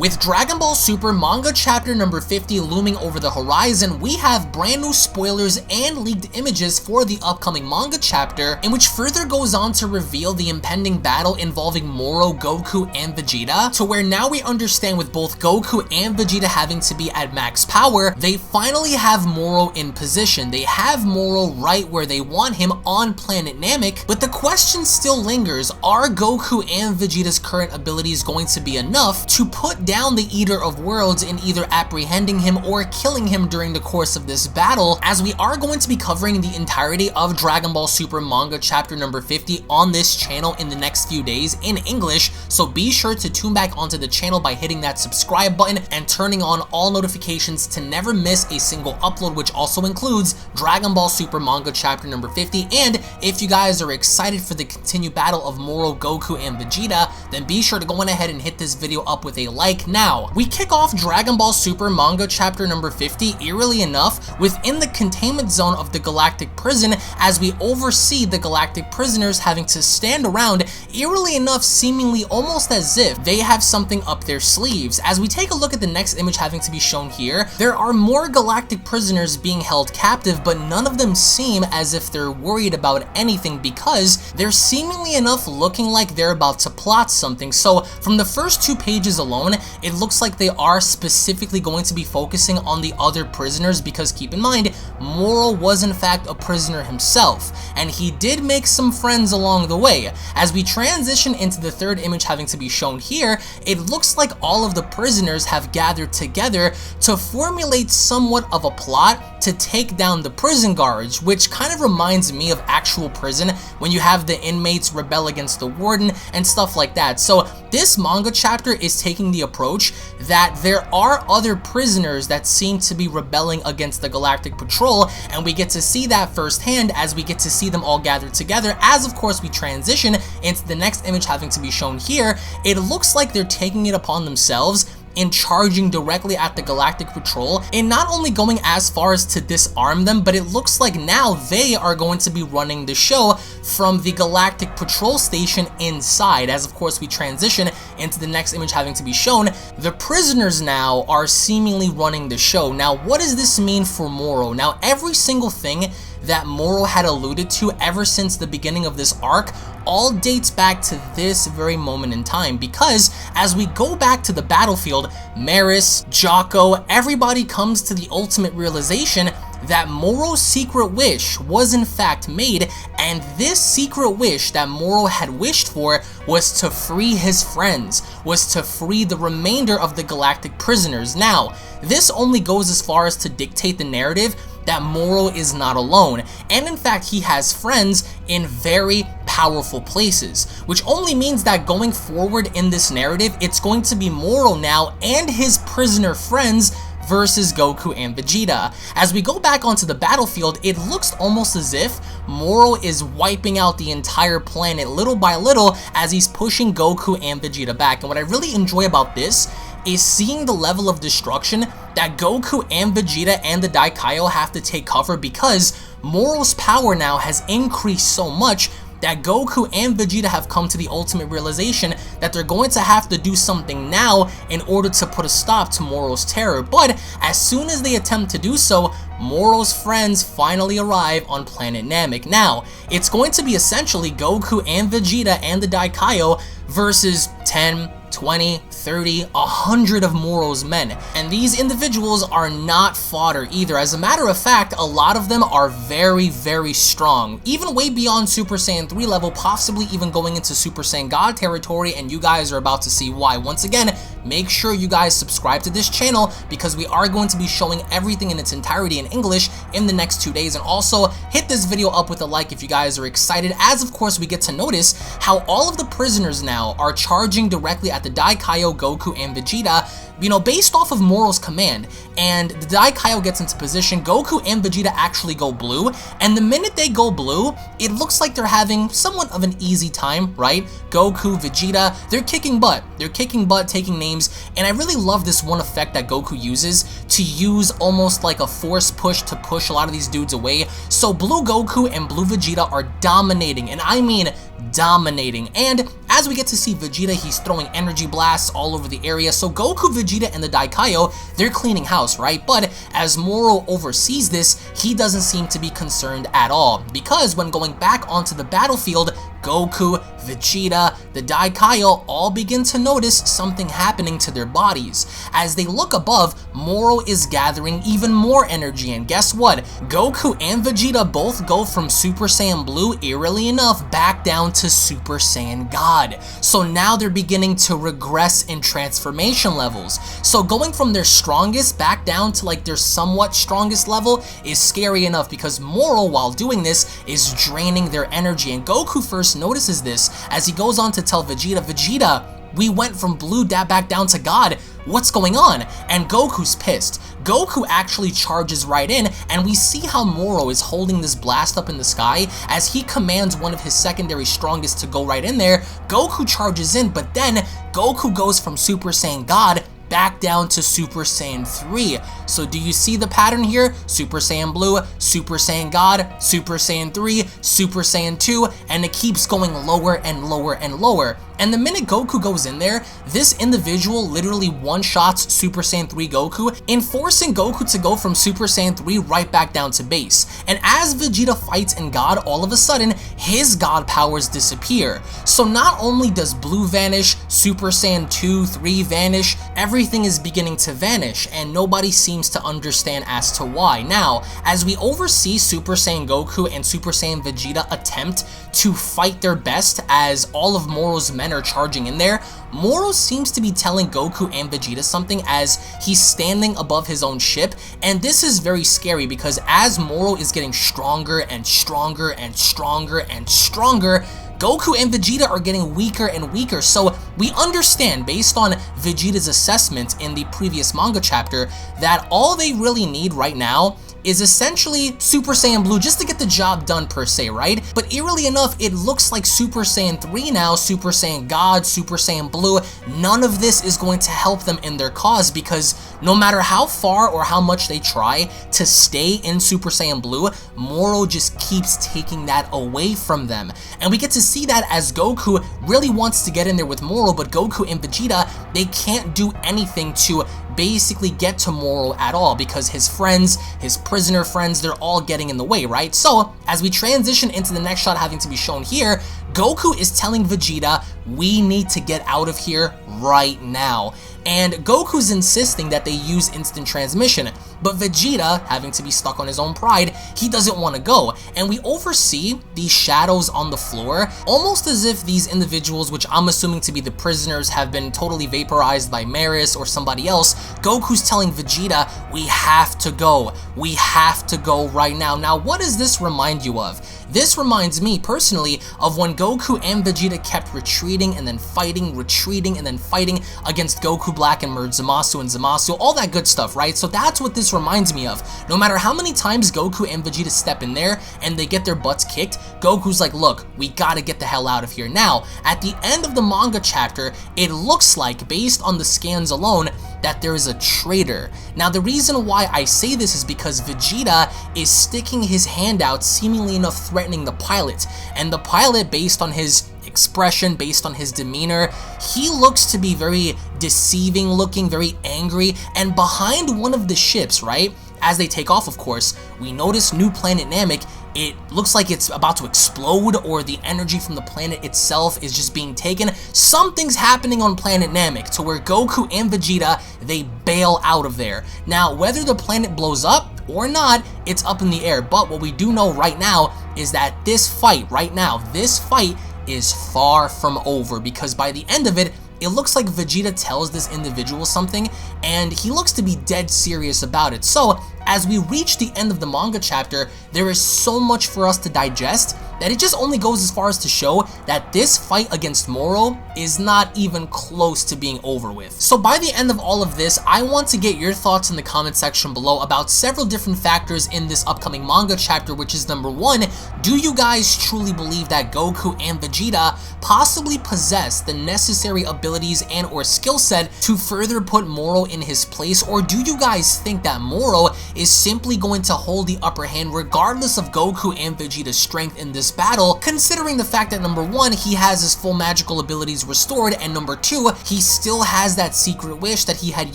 With Dragon Ball Super manga chapter number 50 looming over the horizon, we have brand new spoilers and leaked images for the upcoming manga chapter, in which further goes on to reveal the impending battle involving Moro, Goku, and Vegeta, to where now we understand with both Goku and Vegeta having to be at max power, they finally have Moro in position. They have Moro right where they want him on planet Namek, but the question still lingers, are Goku and Vegeta's current abilities going to be enough to put down the Eater of Worlds in either apprehending him or killing him during the course of this battle, as we are going to be covering the entirety of Dragon Ball Super manga chapter number 50 on this channel in the next few days in English, so be sure to tune back onto the channel by hitting that subscribe button and turning on all notifications to never miss a single upload, which also includes Dragon Ball Super manga chapter number 50. And if you guys are excited for the continued battle of Moro, Goku, and Vegeta, then be sure to go on ahead and hit this video up with a like. Now, we kick off Dragon Ball Super manga chapter number 50, eerily enough, within the containment zone of the Galactic Prison, as we oversee the Galactic prisoners having to stand around, eerily enough, seemingly almost as if they have something up their sleeves. As we take a look at the next image having to be shown here, there are more Galactic prisoners being held captive, but none of them seem as if they're worried about anything, because they're seemingly enough looking like they're about to plot something. So from the first 2 pages alone, it looks like they are specifically going to be focusing on the other prisoners, because keep in mind, Moro was in fact a prisoner himself, and he did make some friends along the way. As we transition into the third image having to be shown here, it looks like all of the prisoners have gathered together to formulate somewhat of a plot to take down the prison guards, which kind of reminds me of actual prison when you have the inmates rebel against the warden and stuff like that. So this manga chapter is taking the approach that there are other prisoners that seem to be rebelling against the Galactic Patrol, and we get to see that firsthand as we get to see them all gathered together. As of course we transition into the next image having to be shown here, it looks like they're taking it upon themselves in charging directly at the Galactic Patrol, and not only going as far as to disarm them, but it looks like now they are going to be running the show from the Galactic Patrol station inside. As of course we transition into the next image having to be shown, the prisoners now are seemingly running the show. Now, what does this mean for Moro? Now, every single thing that Moro had alluded to ever since the beginning of this arc all dates back to this very moment in time, because as we go back to the battlefield, Maris, Jocko, everybody comes to the ultimate realization that Moro's secret wish was in fact made, and this secret wish that Moro had wished for was to free his friends, was to free the remainder of the Galactic prisoners. Now, this only goes as far as to dictate the narrative that Moro is not alone, and in fact he has friends in very powerful places, which only means that going forward in this narrative, it's going to be Moro now and his prisoner friends versus Goku and Vegeta. As we go back onto the battlefield, it looks almost as if Moro is wiping out the entire planet little by little as he's pushing Goku and Vegeta back. And what I really enjoy about this is seeing the level of destruction that Goku and Vegeta and the Daikaioshin have to take cover, because Moro's power now has increased so much that Goku and Vegeta have come to the ultimate realization that they're going to have to do something now in order to put a stop to Moro's terror. But as soon as they attempt to do so, Moro's friends finally arrive on planet Namek. Now, it's going to be essentially Goku and Vegeta and the Daikaioshin versus 10, 20, 30, 100 of Moro's men, and these individuals are not fodder either. As a matter of fact, a lot of them are very, very strong, even way beyond Super Saiyan 3 level, possibly even going into Super Saiyan God territory, and you guys are about to see why. Once again, make sure you guys subscribe to this channel, because we are going to be showing everything in its entirety in English in the next 2 days, and also hit this video up with a like if you guys are excited, as of course we get to notice how all of the prisoners now are charging directly at the Daikaioshin, Goku, and Vegeta, you know, based off of Moro's command. And the Daikaioshin gets into position, Goku and Vegeta actually go blue, and the minute they go blue, it looks like they're having somewhat of an easy time, right? Goku, Vegeta, they're kicking butt, taking names, and I really love this one effect that Goku uses to use almost like a force push to push a lot of these dudes away. So blue Goku and blue Vegeta are dominating, and I mean dominating. And as we get to see Vegeta, he's throwing energy blasts all over the area. So Goku, Vegeta, and the Daikaio, they're cleaning house, right? But as Moro oversees this, he doesn't seem to be concerned at all, because when going back onto the battlefield, Goku, Vegeta, the Daikaioshin all begin to notice something happening to their bodies. As they look above, Moro is gathering even more energy, and guess what? Goku and Vegeta both go from Super Saiyan Blue, eerily enough, back down to Super Saiyan God. So now they're beginning to regress in transformation levels. So going from their strongest back down to like their somewhat strongest level is scary enough, because Moro, while doing this, is draining their energy, and Goku first notices this as he goes on to tell Vegeta, Vegeta, we went from blue back down to God, what's going on? And Goku's pissed. Goku actually charges right in, and we see how Moro is holding this blast up in the sky as he commands one of his secondary strongest to go right in there. Goku charges in, but then Goku goes from Super Saiyan God back down to Super Saiyan 3. So do you see the pattern here? Super Saiyan Blue, Super Saiyan God, Super Saiyan 3, Super Saiyan 2, and it keeps going lower and lower and lower. And the minute Goku goes in there, this individual literally one-shots Super Saiyan 3 Goku, enforcing Goku to go from Super Saiyan 3 right back down to base. And as Vegeta fights in God, all of a sudden, his God powers disappear. So not only does Blue vanish, Super Saiyan 2, 3 vanish, everything is beginning to vanish, and nobody seems to understand as to why. Now, as we oversee Super Saiyan Goku and Super Saiyan Vegeta attempt to fight their best as all of Moro's men are charging in there, Moro seems to be telling Goku and Vegeta something as he's standing above his own ship, and this is very scary because as Moro is getting stronger and stronger and stronger and stronger, Goku and Vegeta are getting weaker and weaker. So we understand, based on Vegeta's assessment in the previous manga chapter, that all they really need right now is essentially Super Saiyan Blue just to get the job done per se, right? But eerily enough, it looks like Super Saiyan 3 now, Super Saiyan God, Super Saiyan Blue, none of this is going to help them in their cause, because no matter how far or how much they try to stay in Super Saiyan Blue, Moro just keeps taking that away from them. And we get to see that as Goku really wants to get in there with Moro, but Goku and Vegeta, they can't do anything to basically get to Moro at all, because his friends, his prisoner friends, they're all getting in the way, right? So as we transition into the next shot having to be shown here, Goku is telling Vegeta, we need to get out of here right now. And Goku's insisting that they use instant transmission, but Vegeta, having to be stuck on his own pride, he doesn't want to go. And we oversee these shadows on the floor, almost as if these individuals, which I'm assuming to be the prisoners, have been totally vaporized by Maris or somebody else. Goku's telling Vegeta, we have to go. We have to go right now. Now, what does this remind you of? This reminds me, personally, of when Goku and Vegeta kept retreating and then fighting, retreating and then fighting against Goku Black and merged Zamasu and Zamasu, all that good stuff, right? So that's what this reminds me of. No matter how many times Goku and Vegeta step in there and they get their butts kicked, Goku's like, look, we gotta get the hell out of here. Now, at the end of the manga chapter, it looks like, based on the scans alone, that there is a traitor. Now, the reason why I say this is because Vegeta is sticking his hand out, seemingly enough threatening the pilot. And the pilot, based on his expression, based on his demeanor, he looks to be very deceiving looking, very angry. And behind one of the ships, right, as they take off, of course, we notice new planet Namek. It looks like it's about to explode, or the energy from the planet itself is just being taken. Something's happening on planet Namek to where Goku and Vegeta, they bail out of there. Now, whether the planet blows up or not, it's up in the air. But what we do know right now is that this fight right now, this fight is far from over, because by the end of it, it looks like Vegeta tells this individual something, and he looks to be dead serious about it. So, as we reach the end of the manga chapter, there is so much for us to digest that it just only goes as far as to show that this fight against Moro is not even close to being over with. So by the end of all of this, I want to get your thoughts in the comment section below about several different factors in this upcoming manga chapter, which is number one, do you guys truly believe that Goku and Vegeta possibly possess the necessary abilities and or skill set to further put Moro in his place, or do you guys think that Moro is simply going to hold the upper hand regardless of Goku and Vegeta's strength in this battle, considering the fact that number 1, he has his full magical abilities restored, and number 2, he still has that secret wish that he had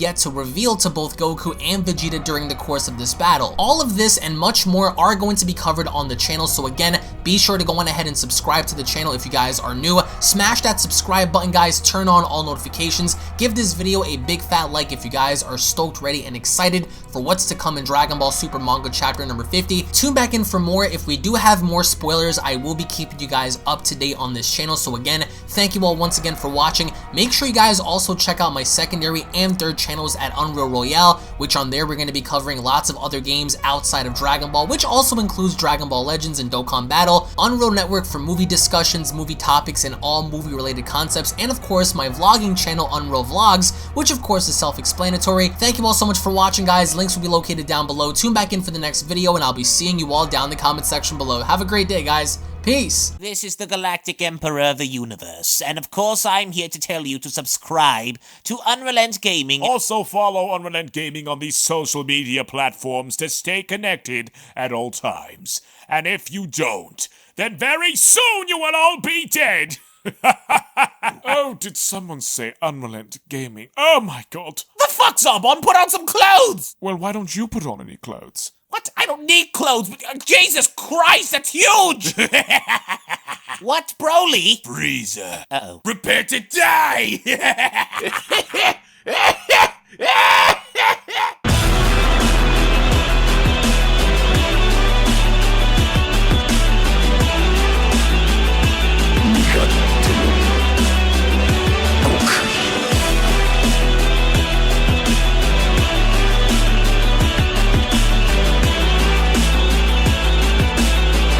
yet to reveal to both Goku and Vegeta during the course of this battle. All of this and much more are going to be covered on the channel, so again, be sure to go on ahead and subscribe to the channel if you guys are new. Smash that subscribe button, guys, turn on all notifications, give this video a big fat like if you guys are stoked, ready, and excited for what's to come in Dragon Ball Super Manga Chapter number 50. Tune back in for more. If we do have more spoilers, I will be keeping you guys up to date on this channel, so again, thank you all once again for watching. Make sure you guys also check out my secondary and third channels at Unreal Royale, which on there we're going to be covering lots of other games outside of Dragon Ball, which also includes Dragon Ball Legends and Dokkan Battle, Unreal Network for movie discussions, movie topics, and all movie related concepts, and of course my vlogging channel Unreal Vlogs, which of course is self-explanatory. Thank you all so much for watching, guys. Links will be located down below. Tune back in for the next video, and I'll be seeing you all down in the comment section below. Have a great day, guys. Peace! This is the Galactic Emperor of the Universe, and of course I'm here to tell you to subscribe to UnrealEntGaming. Also follow UnrealEntGaming on these social media platforms to stay connected at all times. And if you don't, then very soon you will all be dead! Oh, did someone say UnrealEntGaming? Oh my god. The fuck's up, on? Put on some clothes! Well, why don't you put on any clothes? What? I don't need clothes. Jesus Christ, that's huge! What, Broly? Freezer. Uh-oh. Prepare to die!